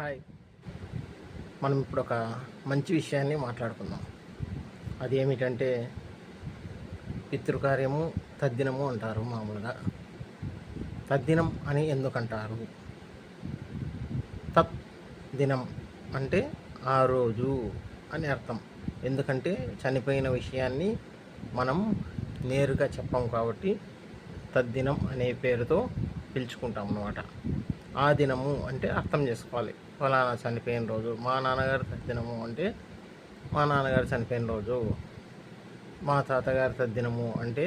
Hi. మనం ఇప్పుడు ఒక మంచి విషయాన్ని మాట్లాడుకుందాం. అది ఏమిటంటే పితృకార్యము తద్దినము అంటారు. మామూలుగా తద్దినం అని ఎందుకంటారు? తత్ దినం అంటే ఆ రోజు అని అర్థం. ఎందుకంటే చనిపోయిన విషయాన్ని మనం నేరుగా చెప్పాం కాబట్టి తద్దినం అనే పేరుతో పిలుచుకుంటాం అన్నమాట. ఆ దినము అంటే అర్థం చేసుకోవాలి. ఫలానా చనిపోయిన రోజు. మా నాన్నగారు తద్దినము అంటే మా నాన్నగారు చనిపోయిన రోజు. మా తాతగారి తద్దినము అంటే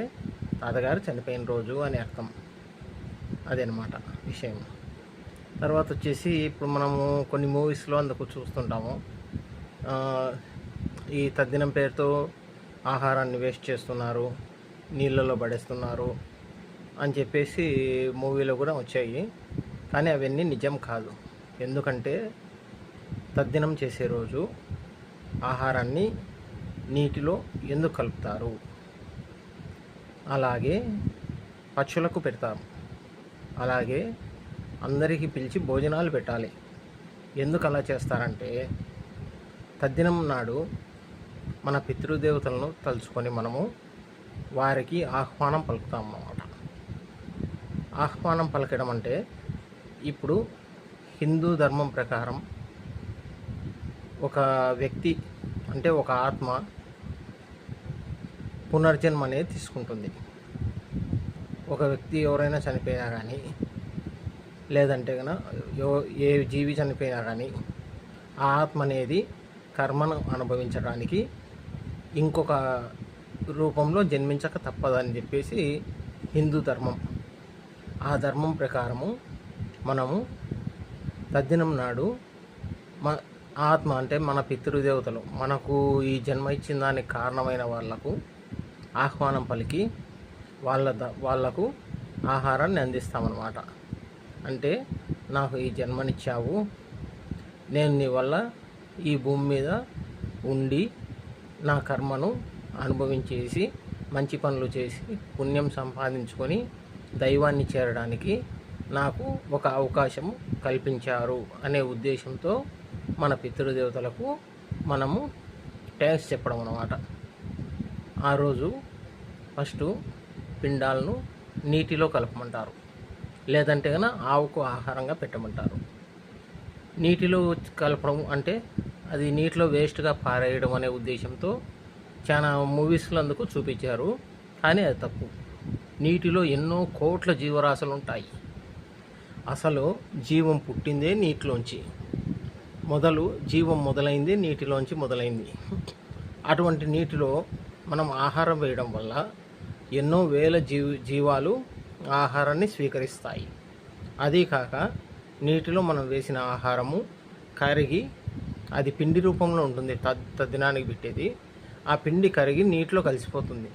తాతగారు చనిపోయిన రోజు అని అర్థం. అదనమాట విషయం. తర్వాత వచ్చేసి ఇప్పుడు మనము కొన్ని మూవీస్లో అందుకు చూస్తుంటాము. ఈ తద్దినం పేరుతో ఆహారాన్ని వేస్ట్ చేస్తున్నారు, నీళ్ళలో పడేస్తున్నారు అని చెప్పేసి మూవీలో కూడా వచ్చాయి. కానీ అవన్నీ నిజం కాదు. ఎందుకంటే తద్దినం చేసే రోజు ఆహారాన్ని నీటిలో ఎందుకు కలుపుతారు? అలాగే పక్షులకు పెడతారు, అలాగే అందరికీ పిలిచి భోజనాలు పెట్టాలి. ఎందుకు అలా చేస్తారంటే తద్దినం నాడు మన పితృదేవతలను తలుచుకొని మనము వారికి ఆహ్వానం పలుకుతాం అన్నమాట. ఆహ్వానం పలకడం అంటే ఇప్పుడు హిందూ ధర్మం ప్రకారం ఒక వ్యక్తి అంటే ఒక ఆత్మ పునర్జన్మ అనేది తీసుకుంటుంది. ఒక వ్యక్తి ఎవరైనా చనిపోయినా కానీ, లేదంటే కనుక ఏ జీవి చనిపోయినా కానీ ఆ ఆత్మ అనేది కర్మను అనుభవించడానికి ఇంకొక రూపంలో జన్మించక తప్పదని చెప్పేసి హిందూ ధర్మం. ఆ ధర్మం ప్రకారము మనము తద్దినం నాడు ఆత్మ అంటే మన పితృదేవతలు మనకు ఈ జన్మ ఇచ్చిన దానికి కారణమైన వాళ్లకు ఆహ్వానం పలికి వాళ్లకు ఆహారాన్ని అందిస్తామన్నమాట. అంటే నాకు ఈ జన్మనిచ్చావు, నేను నీ వల్ల ఈ భూమి మీద ఉండి నా కర్మను అనుభవించేసి మంచి పనులు చేసి పుణ్యం సంపాదించుకొని దైవాన్ని చేరడానికి నాకు ఒక అవకాశం కల్పించారు అనే ఉద్దేశంతో మన పితృదేవతలకు మనము థ్యాంక్స్ చెప్పడం అన్నమాట. ఆ రోజు ఫస్ట్ పిండాలను నీటిలో కలపమంటారు, లేదంటే కనుక ఆవుకు ఆహారంగా పెట్టమంటారు. నీటిలో కలపడం అంటే అది నీటిలో వేస్ట్గా పారేయడం అనే ఉద్దేశంతో చాలా మూవీస్లో అందుకు చూపించారు. కానీ అది తప్పు. నీటిలో ఎన్నో కోట్ల జీవరాశులు ఉంటాయి. అసలు జీవం పుట్టిందే నీటిలోంచి, జీవం మొదలైంది నీటిలోంచి మొదలైంది. అటువంటి నీటిలో మనం ఆహారం వేయడం వల్ల ఎన్నో వేల జీవాలు ఆహారాన్ని స్వీకరిస్తాయి. అదీ కాక నీటిలో మనం వేసిన ఆహారము కరిగి అది పిండి రూపంలో ఉంటుంది. తద్దినానికి పెట్టేది ఆ పిండి కరిగి నీటిలో కలిసిపోతుంది.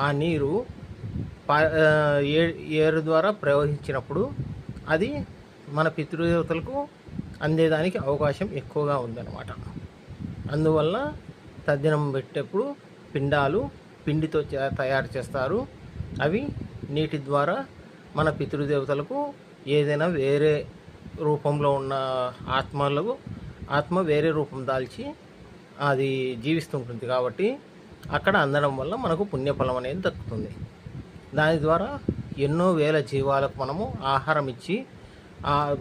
ఆ నీరు ఏరు ద్వారా ప్రవహించినప్పుడు అది మన పితృదేవతలకు అందేదానికి అవకాశం ఎక్కువగా ఉందన్నమాట. అందువల్ల తద్దినం పెట్టేప్పుడు పిండాలు పిండితో తయారు చేస్తారు. అవి నీటి ద్వారా మన పితృదేవతలకు ఏదైనా వేరే రూపంలో ఉన్న ఆత్మ వేరే రూపం దాల్చి అది జీవిస్తుంటుంది కాబట్టి అక్కడ అందడం వల్ల మనకు పుణ్యఫలం అనేది దక్కుతుంది. దాని ద్వారా ఎన్నో వేల జీవాలకు మనము ఆహారం ఇచ్చి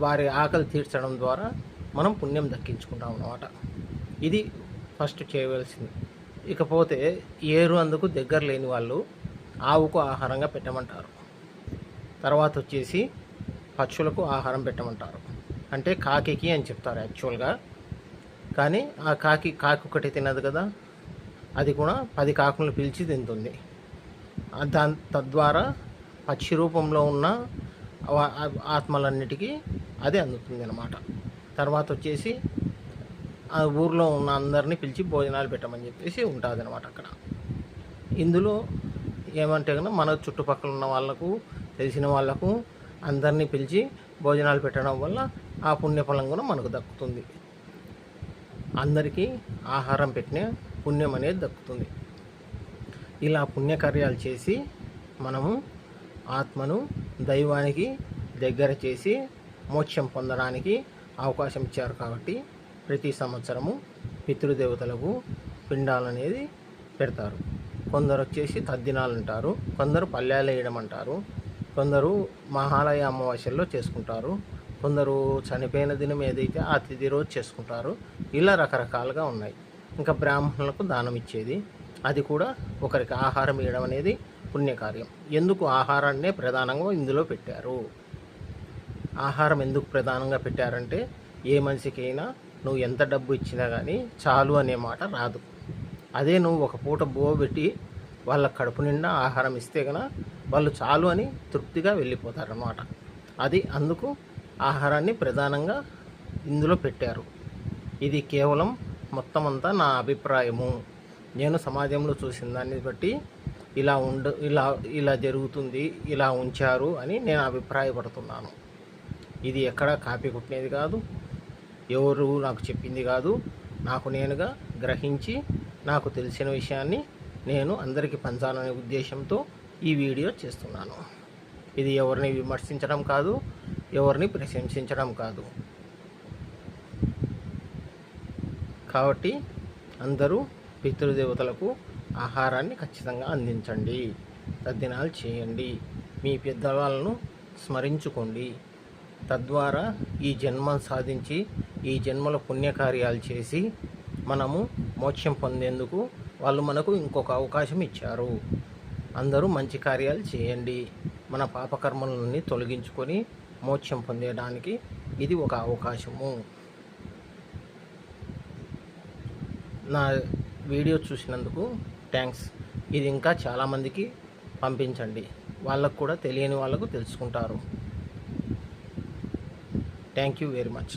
వారి ఆకలి తీర్చడం ద్వారా మనం పుణ్యం దక్కించుకుంటాం అన్నమాట. ఇది ఫస్ట్ చేయవలసింది. ఇకపోతే ఏరు అందుకు దగ్గర లేని వాళ్ళు ఆవుకు ఆహారంగా పెట్టమంటారు. తర్వాత వచ్చేసి పక్షులకు ఆహారం పెట్టమంటారు. అంటే కాకికి అని చెప్తారు యాక్చువల్గా. కానీ ఆ కాకి ఒకటి తినదు కదా, అది కూడా 10 కాకులను పిలిచి తింటుంది. తద్వారా పక్షి రూపంలో ఉన్న ఆత్మలన్నిటికీ అది అందుతుంది అన్నమాట. తర్వాత వచ్చేసి ఆ ఊర్లో ఉన్న అందరినీ పిలిచి భోజనాలు పెట్టమని చెప్పేసి ఉంటుంది అన్నమాట అక్కడ. ఇందులో ఏమంటే కనుక మన చుట్టుపక్కల ఉన్న వాళ్ళకు తెలిసిన వాళ్ళకు అందరినీ పిలిచి భోజనాలు పెట్టడం వల్ల ఆ పుణ్యఫలం కూడా మనకు దక్కుతుంది. అందరికీ ఆహారం పెట్టిన పుణ్యం అనేది దక్కుతుంది. ఇలా పుణ్యకార్యాలు చేసి మనము ఆత్మను దైవానికి దగ్గర చేసి మోక్షం పొందడానికి అవకాశం ఇచ్చారు కాబట్టి ప్రతి సంవత్సరము పితృదేవతలకు పిండాలనేది పెడతారు. కొందరు వచ్చేసి తద్దినాలు అంటారు, కొందరు పల్లెలు వేయడం అంటారు, కొందరు మహాలయ అమావాస్యల్లో చేసుకుంటారు, కొందరు చనిపోయిన దినం ఏదైతే ఆ తిథి రోజు చేసుకుంటారు. ఇలా రకరకాలుగా ఉన్నాయి. ఇంకా బ్రాహ్మణులకు దానం ఇచ్చేది, అది కూడా ఒకరికి ఆహారం ఇవ్వడం అనేది పుణ్యకార్యం. ఎందుకు ఆహారాన్నే ప్రధానంగా ఇందులో పెట్టారు? ఆహారం ఎందుకు ప్రధానంగా పెట్టారంటే ఏ మనిషికైనా నువ్వు ఎంత డబ్బు ఇచ్చినా కానీ చాలు అనే మాట రాదు. అదే నువ్వు ఒక పూట పెట్టి వాళ్ళ కడుపు నిండా ఆహారం ఇస్తే కనుక వాళ్ళు చాలు అని తృప్తిగా వెళ్ళిపోతారన్నమాట. అది అందుకు ఆహారాన్ని ప్రధానంగా ఇందులో పెట్టారు. ఇది కేవలం మొత్తం అంతా నా అభిప్రాయము. నేను సమాజంలో చూసిన దాన్ని బట్టి ఇలా జరుగుతుంది, ఇలా ఉంచారు అని నేను అభిప్రాయపడుతున్నాను. ఇది ఎక్కడ కాపీ కొట్టినది కాదు, ఎవరు నాకు చెప్పింది కాదు. నాకు నేనుగా గ్రహించి నాకు తెలిసిన విషయాన్ని నేను అందరికీ పంచాలనే ఉద్దేశంతో ఈ వీడియో చేస్తున్నాను. ఇది ఎవరిని విమర్శించడం కాదు, ఎవరిని ప్రశంసించడం కాదు. కాబట్టి అందరూ పితృదేవతలకు ఆహారాన్ని ఖచ్చితంగా అందించండి, తద్దినాలు చేయండి, మీ పెద్దవాళ్ళను స్మరించుకోండి. తద్వారా ఈ జన్మను సాధించి ఈ జన్మలో పుణ్యకార్యాలు చేసి మనము మోక్షం పొందేందుకు వాళ్ళు మనకు ఇంకొక అవకాశం ఇచ్చారు. అందరూ మంచి కార్యాలు చేయండి. మన పాపకర్మలని తొలగించుకొని మోక్షం పొందడానికి ఇది ఒక అవకాశము. నా వీడియో చూసినందుకు థ్యాంక్స్. ఇది ఇంకా చాలామందికి పంపించండి, వాళ్ళకు కూడా తెలియని వాళ్ళకు తెలుసుకుంటారు. Thank you very much.